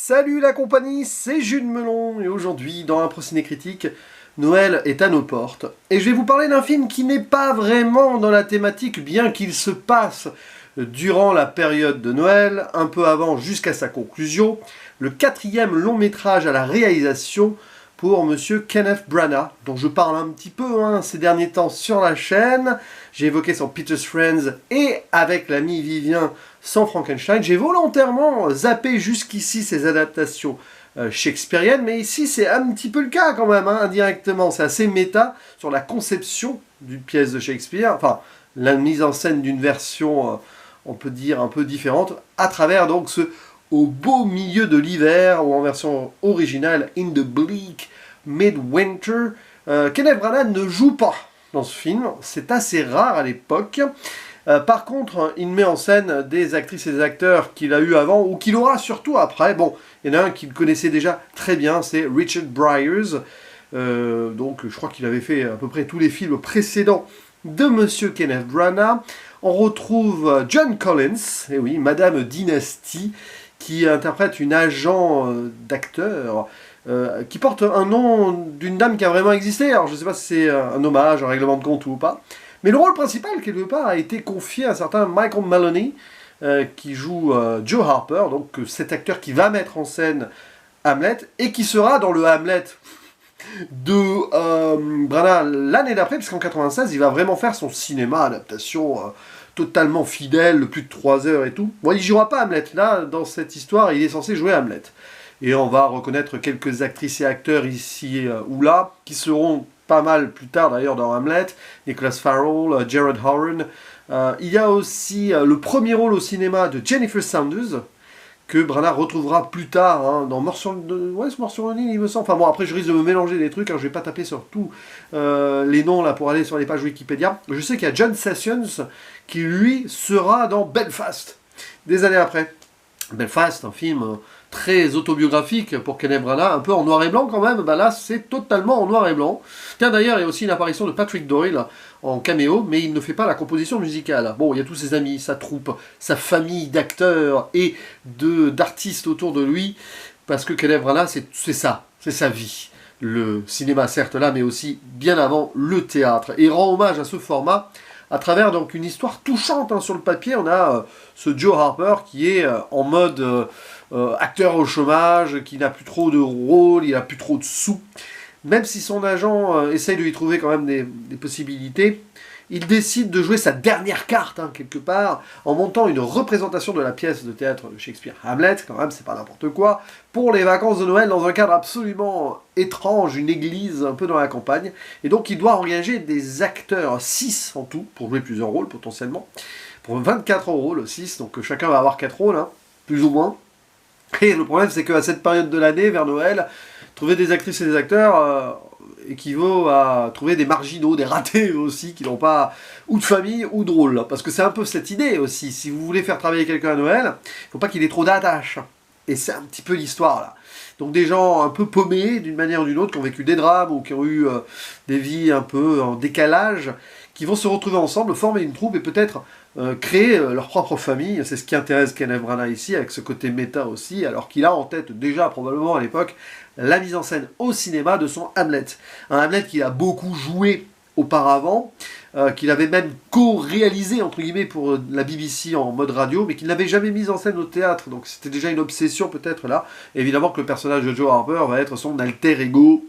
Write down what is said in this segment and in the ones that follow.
Salut la compagnie, c'est Jules Melon, et aujourd'hui, dans un Ciné Critique, Noël est à nos portes. Et je vais vous parler d'un film qui n'est pas vraiment dans la thématique, bien qu'il se passe durant la période de Noël, un peu avant jusqu'à sa conclusion, le 4e long métrage à la réalisation pour Monsieur Kenneth Branagh, dont je parle un petit peu ces derniers temps sur la chaîne. J'ai évoqué son Peter's Friends et avec l'ami Vivien sans Frankenstein. J'ai volontairement zappé jusqu'ici ces adaptations shakespeariennes, mais ici c'est un petit peu le cas quand même, indirectement. C'est assez méta sur la conception d'une pièce de Shakespeare, enfin la mise en scène d'une version, on peut dire, un peu différente, à travers donc ce Au beau milieu de l'hiver, ou en version originale, In the Bleak Midwinter. Kenneth Branagh ne joue pas dans ce film, c'est assez rare à l'époque. Par contre, il met en scène des actrices et des acteurs qu'il a eu avant, ou qu'il aura surtout après. Bon, il y en a un qu'il connaissait déjà très bien, c'est Richard Briers. Donc, je crois qu'il avait fait à peu près tous les films précédents de Monsieur Kenneth Branagh. On retrouve John Collins, et oui, Madame Dynasty, qui interprète une agent d'acteur qui porte un nom d'une dame qui a vraiment existé. Alors je ne sais pas si c'est un hommage, un règlement de compte ou pas. Mais le rôle principal, quelque part, a été confié à un certain Michael Maloney, qui joue Joe Harper, donc cet acteur qui va mettre en scène Hamlet, et qui sera dans le Hamlet de Branagh l'année d'après, puisqu'en 96, il va vraiment faire son cinéma adaptation totalement fidèle, plus de 3 heures et tout. Bon, il ne jouera pas Hamlet. Là, dans cette histoire, il est censé jouer Hamlet. Et on va reconnaître quelques actrices et acteurs ici ou là, qui seront pas mal plus tard d'ailleurs dans Hamlet. Nicholas Farrell, Jared Horan. Il y a aussi le premier rôle au cinéma de Jennifer Saunders, que Branagh retrouvera plus tard dans Mort sur l'île, il me semble. Enfin bon, après je risque de me mélanger des trucs, je vais pas taper sur tous les noms là pour aller sur les pages Wikipédia. Je sais qu'il y a John Sessions qui lui sera dans Belfast, des années après. Belfast, un film très autobiographique pour Kenneth Branagh, un peu en noir et blanc quand même. Là c'est totalement en noir et blanc. Tiens, d'ailleurs il y a aussi une apparition de Patrick Doyle en caméo, mais il ne fait pas la composition musicale. Bon, il y a tous ses amis, sa troupe, sa famille d'acteurs et d'artistes autour de lui, parce que Kenneth Branagh, c'est ça, c'est sa vie. Le cinéma, certes là, mais aussi bien avant le théâtre. Et il rend hommage à ce format à travers donc une histoire touchante sur le papier. On a ce Joe Harper qui est en mode acteur au chômage, qui n'a plus trop de rôle, il n'a plus trop de sous. Même si son agent essaye de lui trouver quand même des possibilités, il décide de jouer sa dernière carte, quelque part, en montant une représentation de la pièce de théâtre de Shakespeare, Hamlet, quand même, c'est pas n'importe quoi, pour les vacances de Noël, dans un cadre absolument étrange, une église un peu dans la campagne. Et donc il doit engager des acteurs, 6 en tout, pour jouer plusieurs rôles potentiellement, pour 24 rôles, 6, donc chacun va avoir 4 rôles, plus ou moins. Et le problème, c'est qu'à cette période de l'année, vers Noël, trouver des actrices et des acteurs équivaut à trouver des marginaux, des ratés aussi, qui n'ont pas ou de famille ou de rôle. Parce que c'est un peu cette idée aussi. Si vous voulez faire travailler quelqu'un à Noël, il ne faut pas qu'il ait trop d'attaches. Et c'est un petit peu l'histoire là. Donc des gens un peu paumés d'une manière ou d'une autre, qui ont vécu des drames ou qui ont eu des vies un peu en décalage, qui vont se retrouver ensemble, former une troupe et peut-être créer leur propre famille. C'est ce qui intéresse Kenneth Branagh ici, avec ce côté méta aussi, alors qu'il a en tête déjà, probablement à l'époque, la mise en scène au cinéma de son Hamlet. Un Hamlet qu'il a beaucoup joué auparavant, qu'il avait même co-réalisé, entre guillemets, pour la BBC en mode radio, mais qu'il n'avait jamais mis en scène au théâtre. Donc c'était déjà une obsession peut-être là. Et évidemment que le personnage de Joe Harper va être son alter ego.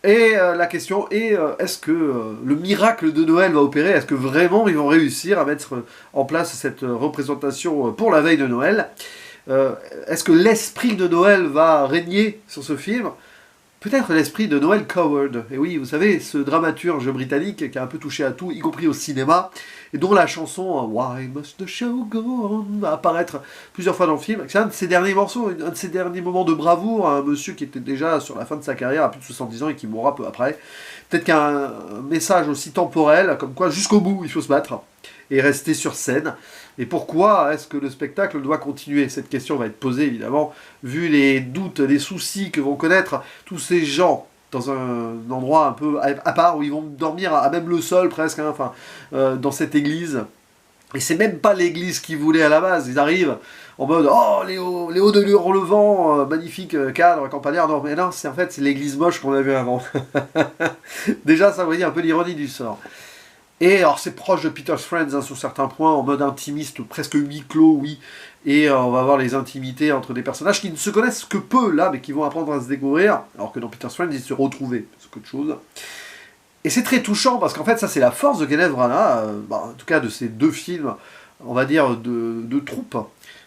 Et la question est, est-ce que le miracle de Noël va opérer? Est-ce que vraiment ils vont réussir à mettre en place cette représentation pour la veille de Noël? Est-ce que l'esprit de Noël va régner sur ce film? Peut-être l'esprit de Noel Coward. Et oui, vous savez, ce dramaturge britannique qui a un peu touché à tout, y compris au cinéma, et dont la chanson Why Must the Show Go On va apparaître plusieurs fois dans le film. C'est un de ses derniers morceaux, un de ses derniers moments de bravoure, un monsieur qui était déjà sur la fin de sa carrière, à plus de 70 ans, et qui mourra peu après. Peut-être qu'un message aussi temporel, comme quoi jusqu'au bout il faut se battre et rester sur scène. Et pourquoi est-ce que le spectacle doit continuer? Cette question va être posée, évidemment, vu les doutes, les soucis que vont connaître tous ces gens dans un endroit un peu à part, où ils vont dormir à même le sol, presque, dans cette église, Et c'est même pas l'église qu'ils voulaient à la base. Ils arrivent en mode oh les hauts de Hurlevent, magnifique cadre campagnard. Non mais non, en fait c'est l'église moche qu'on a vu avant. Déjà ça vous voyez un peu l'ironie du sort. Et alors c'est proche de Peter's Friends sur certains points, en mode intimiste, presque huis clos, oui. Et on va avoir les intimités entre des personnages qui ne se connaissent que peu là, mais qui vont apprendre à se découvrir. Alors que dans Peter's Friends ils se retrouvaient, c'est qu'autre chose. Et c'est très touchant parce qu'en fait ça c'est la force de Kenneth Branagh, en tout cas de ces deux films, on va dire de troupe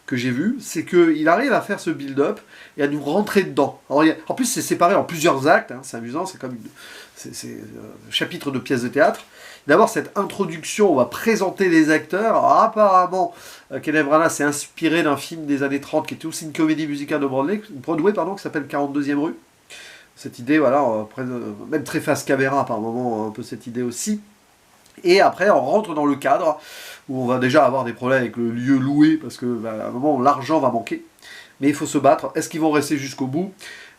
que j'ai vu, c'est qu'il arrive à faire ce build-up et à nous rentrer dedans. Alors, en plus c'est séparé en plusieurs actes, hein, c'est amusant, c'est comme chapitre de pièce de théâtre. D'abord cette introduction, on va présenter les acteurs. Alors, apparemment Kenneth Branagh s'est inspiré d'un film des années 30 qui était aussi une comédie musicale de Broadway qui s'appelle 42e rue. Cette idée, voilà, même très face caméra par moment, un peu cette idée aussi. Et après, on rentre dans le cadre où on va déjà avoir des problèmes avec le lieu loué parce que à un moment, l'argent va manquer. Mais il faut se battre. Est-ce qu'ils vont rester jusqu'au bout?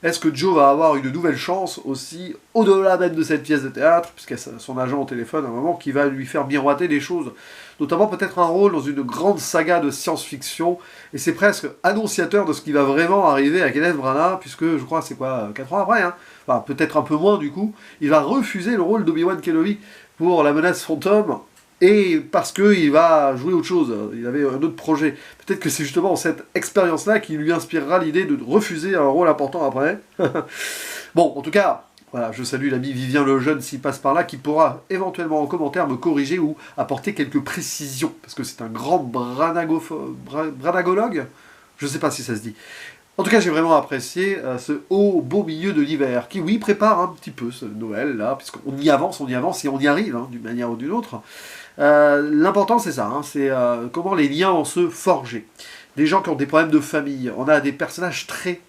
Est-ce que Joe va avoir une nouvelle chance aussi, au-delà même de cette pièce de théâtre, puisqu'il y a son agent au téléphone à un moment qui va lui faire miroiter des choses, notamment peut-être un rôle dans une grande saga de science-fiction, et c'est presque annonciateur de ce qui va vraiment arriver à Kenneth Branagh, puisque je crois c'est quoi, 4 ans après, hein, enfin peut-être un peu moins du coup, il va refuser le rôle d'Obi-Wan Kenobi pour La Menace Fantôme, et parce qu'il va jouer autre chose, il avait un autre projet. Peut-être que c'est justement cette expérience-là qui lui inspirera l'idée de refuser un rôle important après. Bon, en tout cas, voilà, je salue l'ami Vivien Lejeune s'il passe par là, qui pourra éventuellement en commentaire me corriger ou apporter quelques précisions, parce que c'est un grand branagologue, je ne sais pas si ça se dit. En tout cas, j'ai vraiment apprécié ce haut, beau milieu de l'hiver, qui, oui, prépare un petit peu ce Noël, là, puisqu'on y avance et on y arrive, hein, d'une manière ou d'une autre. L'important, c'est ça, hein, c'est comment les liens vont se forger. Des gens qui ont des problèmes de famille, on a des personnages très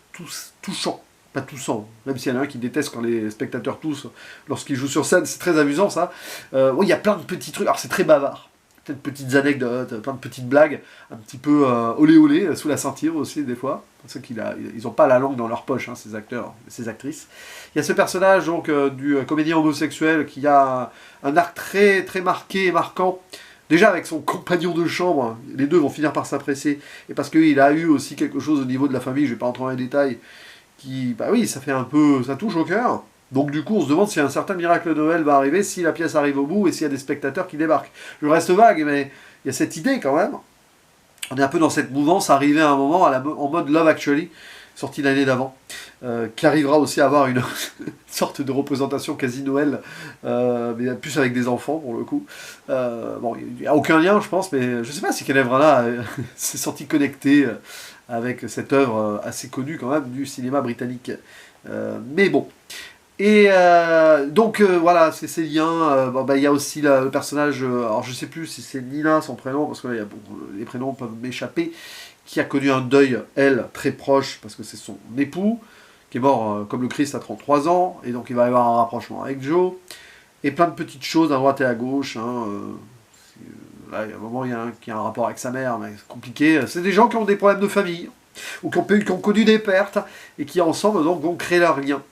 touchants, pas touchants, même s'il y en a un qui déteste quand les spectateurs toussent lorsqu'ils jouent sur scène, c'est très amusant ça. Oui, il y a plein de petits trucs, alors c'est très bavard. Peut-être petites anecdotes, plein de petites blagues, un petit peu olé olé, sous la ceinture aussi des fois. Parce qu'ils n'ont pas la langue dans leur poche, hein, ces acteurs, ces actrices. Il y a ce personnage donc du comédien homosexuel qui a un arc très, très marqué et marquant. Déjà avec son compagnon de chambre, les deux vont finir par s'apprécier. Et parce qu'il a eu aussi quelque chose au niveau de la famille, je ne vais pas entrer dans les détails, qui, bah oui, ça fait un peu, ça touche au cœur. Donc du coup, on se demande si un certain miracle de Noël va arriver, si la pièce arrive au bout et s'il y a des spectateurs qui débarquent. Je reste vague, mais il y a cette idée quand même. On est un peu dans cette mouvance, arrivé à un moment en mode Love Actually, sorti l'année d'avant, qui arrivera aussi à avoir une sorte de représentation quasi Noël, mais plus avec des enfants pour le coup. Bon, il n'y a aucun lien, je pense, mais je ne sais pas si Kenneth Branagh s'est senti connecté avec cette œuvre assez connue quand même du cinéma britannique. Mais bon. Et donc voilà, c'est ces liens. Bon, bah, y a aussi le personnage, alors je sais plus si c'est Nina son prénom, parce que là, bon, les prénoms peuvent m'échapper, qui a connu un deuil, elle, très proche, parce que c'est son époux, qui est mort comme le Christ à 33 ans, et donc il va y avoir un rapprochement avec Joe, et plein de petites choses à droite et à gauche. Hein, là, il y a un moment, il y a un qui a un rapport avec sa mère, mais c'est compliqué. C'est des gens qui ont des problèmes de famille, ou qui ont connu des pertes, et qui ensemble donc vont créer leur lien.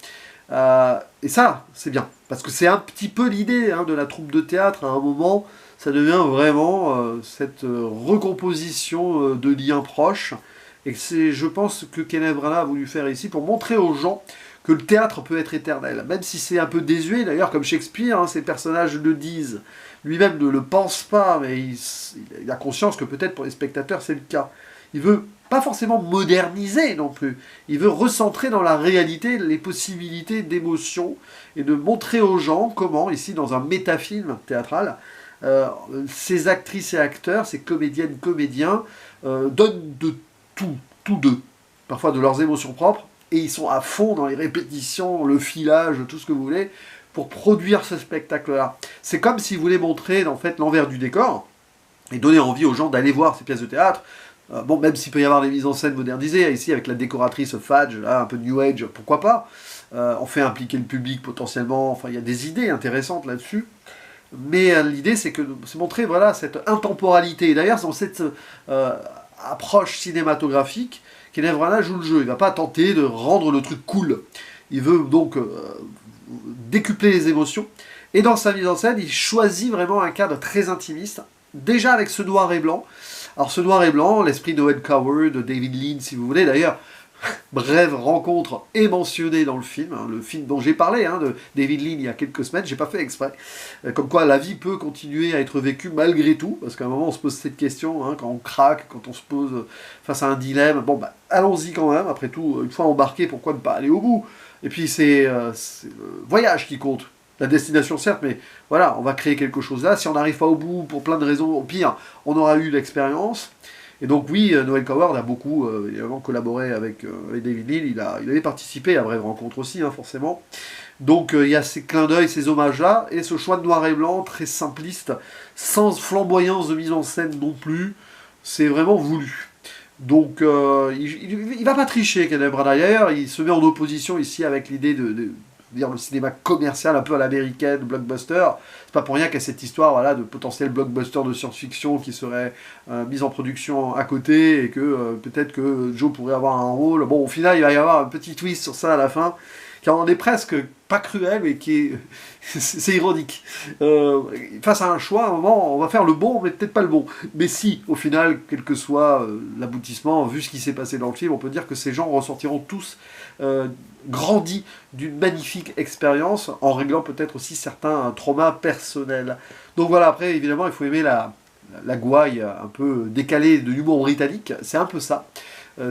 Et ça, c'est bien, parce que c'est un petit peu l'idée hein, de la troupe de théâtre. À un moment, ça devient vraiment cette recomposition de liens proches. Et c'est, je pense, que Kenneth Branagh a voulu faire ici pour montrer aux gens que le théâtre peut être éternel, même si c'est un peu désuet. D'ailleurs, comme Shakespeare, hein, ses personnages le disent. Lui-même ne le pense pas, mais il a conscience que peut-être pour les spectateurs, c'est le cas. Il veut pas forcément moderniser non plus. Il veut recentrer dans la réalité les possibilités d'émotion et de montrer aux gens comment, ici dans un métafilm théâtral, ces actrices et acteurs, ces comédiennes, comédiens, donnent de tout d'eux, parfois de leurs émotions propres, et ils sont à fond dans les répétitions, le filage, tout ce que vous voulez, pour produire ce spectacle-là. C'est comme s'ils voulaient montrer en fait l'envers du décor, et donner envie aux gens d'aller voir ces pièces de théâtre. Bon, même s'il peut y avoir des mises en scène modernisées, ici avec la décoratrice Fadge, là, un peu New Age, pourquoi pas. On fait impliquer le public potentiellement, enfin il y a des idées intéressantes là-dessus. Mais l'idée c'est montrer voilà, cette intemporalité. D'ailleurs, dans cette approche cinématographique, Kenneth Branagh joue le jeu. Il ne va pas tenter de rendre le truc cool. Il veut donc décupler les émotions. Et dans sa mise en scène, il choisit vraiment un cadre très intimiste, déjà avec ce noir et blanc. Alors ce noir et blanc, l'esprit Noël Coward de David Lean, si vous voulez, d'ailleurs, brève rencontre est mentionnée dans le film dont j'ai parlé, de David Lean il y a quelques semaines, j'ai pas fait exprès, comme quoi la vie peut continuer à être vécue malgré tout, parce qu'à un moment on se pose cette question, quand on craque, quand on se pose face à un dilemme, bon bah allons-y quand même, après tout, une fois embarqué, pourquoi ne pas aller au bout? Et puis c'est le voyage qui compte. La destination certes, mais voilà, on va créer quelque chose là. Si on n'arrive pas au bout pour plein de raisons, au pire, on aura eu l'expérience. Et donc oui, Noël Coward a beaucoup évidemment collaboré avec David Lean. Il avait participé à Brève Rencontre aussi, forcément. Donc il y a ces clins d'œil, ces hommages-là, et ce choix de noir et blanc très simpliste, sans flamboyance de mise en scène non plus. C'est vraiment voulu. Donc il va pas tricher, Kenneth Branagh. D'ailleurs, il se met en opposition ici avec l'idée de dire le cinéma commercial un peu à l'américaine, blockbuster. C'est pas pour rien qu'il y a cette histoire voilà, de potentiel blockbuster de science-fiction qui serait mise en production à côté et que peut-être que Joe pourrait avoir un rôle. Bon, au final, il va y avoir un petit twist sur ça à la fin, qui en est presque pas cruel, mais qui est... c'est ironique. Face à un choix, à un moment, on va faire le bon, mais peut-être pas le bon. Mais si, au final, quel que soit l'aboutissement, vu ce qui s'est passé dans le film, on peut dire que ces gens ressortiront tous grandis d'une magnifique expérience, en réglant peut-être aussi certains traumas personnels. Donc voilà, après, évidemment, il faut aimer la gouaille un peu décalée de l'humour britannique, c'est un peu ça.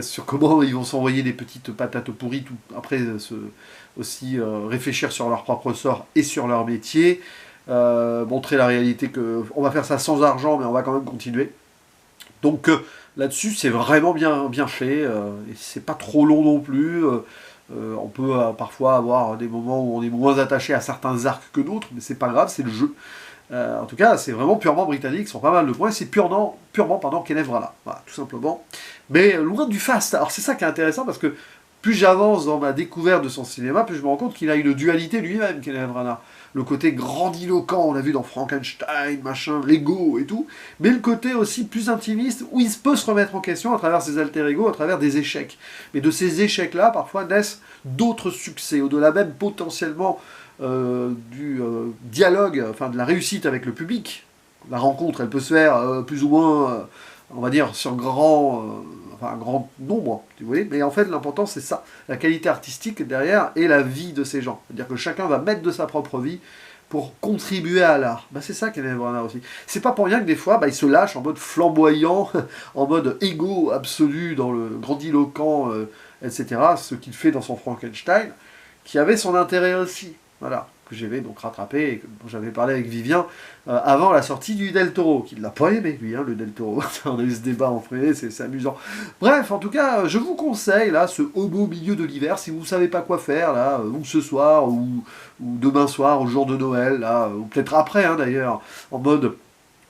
Sur comment ils vont s'envoyer des petites patates pourries, après aussi réfléchir sur leur propre sort et sur leur métier, montrer la réalité qu'on va faire ça sans argent, mais on va quand même continuer. Donc là-dessus, c'est vraiment bien fait, et c'est pas trop long non plus. On peut parfois avoir des moments où on est moins attaché à certains arcs que d'autres, mais c'est pas grave, c'est le jeu. En tout cas, c'est vraiment purement britannique, sur pas mal de points, c'est purement Kenneth Branagh, voilà, tout simplement. Mais loin du faste. Alors c'est ça qui est intéressant, parce que plus j'avance dans ma découverte de son cinéma, plus je me rends compte qu'il a une dualité lui-même, Kenneth Branagh. Le côté grandiloquent, on l'a vu dans Frankenstein, machin, Lego et tout, mais le côté aussi plus intimiste, où il peut se remettre en question à travers ses alter-ego, à travers des échecs. Mais de ces échecs-là, parfois, naissent d'autres succès, au-delà même potentiellement du dialogue, enfin de la réussite avec le public. La rencontre, elle peut se faire plus ou moins, on va dire, sur un grand nombre, vous voyez. Mais en fait, l'important, c'est ça, la qualité artistique derrière et la vie de ces gens. C'est-à-dire que chacun va mettre de sa propre vie pour contribuer à l'art. C'est ça Kenneth Branagh aussi. C'est pas pour rien que des fois, il se lâche en mode flamboyant, en mode égo absolu, dans le grandiloquent, etc. Ce qu'il fait dans son Frankenstein, qui avait son intérêt aussi. Voilà, que j'avais donc rattrapé, et dont j'avais parlé avec Vivien avant la sortie du Del Toro, qui ne l'a pas aimé, lui, le Del Toro. On a eu ce débat en privé, c'est amusant. Bref, en tout cas, je vous conseille, là, ce hobo milieu de l'hiver, si vous ne savez pas quoi faire, là, ou ce soir, ou demain soir, au jour de Noël, là, ou peut-être après, d'ailleurs, en mode...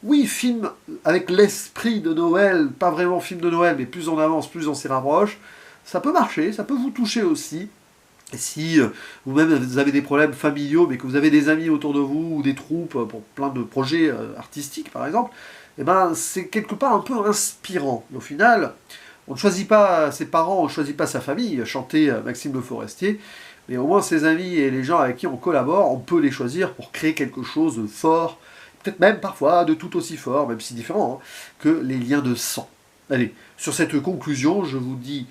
Oui, film avec l'esprit de Noël, pas vraiment film de Noël, mais plus on avance, plus on s'y rapproche. Ça peut marcher, ça peut vous toucher aussi. Et si vous-même vous avez des problèmes familiaux, mais que vous avez des amis autour de vous, ou des troupes pour plein de projets artistiques par exemple, c'est quelque part un peu inspirant. Et au final, on ne choisit pas ses parents, on ne choisit pas sa famille, chanter Maxime Le Forestier, mais au moins ses amis et les gens avec qui on collabore, on peut les choisir pour créer quelque chose de fort, peut-être même parfois de tout aussi fort, même si différent, que les liens de sang. Allez, sur cette conclusion, je vous dis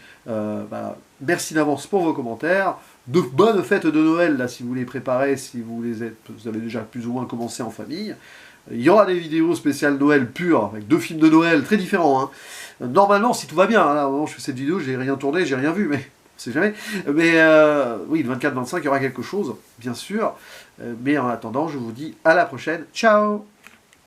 merci d'avance pour vos commentaires, de bonnes fêtes de Noël, là, si vous les préparez, si vous avez déjà plus ou moins commencé en famille. Il y aura des vidéos spéciales Noël pures, avec 2 films de Noël très différents. Normalement, si tout va bien, là, au moment où je fais cette vidéo, j'ai rien tourné, j'ai rien vu, mais on sait jamais. Mais oui, le 24-25, il y aura quelque chose, bien sûr. Mais en attendant, je vous dis à la prochaine. Ciao!